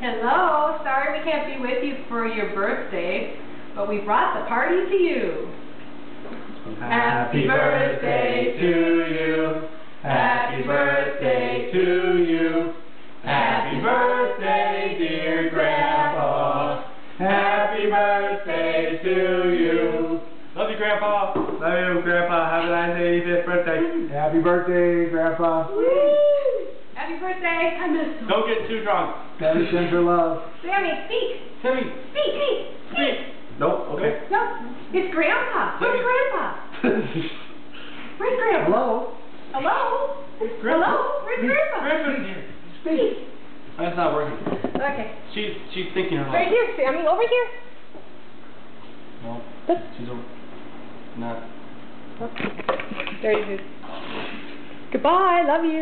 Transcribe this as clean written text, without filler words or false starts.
Hello. Sorry we can't be with you for your birthday, but we brought the party to you. Happy birthday to you. Happy birthday to you. Happy birthday, dear Grandpa. Happy birthday to you. Love you, Grandpa. Love you, Grandpa. Have a nice 85th birthday. Happy birthday, Grandpa. Woo! Happy birthday. I miss you. Don't get too drunk. Daddy sends her love. Sammy, speak. Timmy. Speak. Nope, okay. No, it's Grandpa. Where's Sammy. Grandpa? Where's Grandpa? Hello? Hello? Grandpa. Hello? Where's Grandpa? Grandpa's here. Speak. That's not working. Okay. She's thinking her Right life. here, Sammy. Over here. No, This. she's over. Not. Okay. There you go. Goodbye. Love you.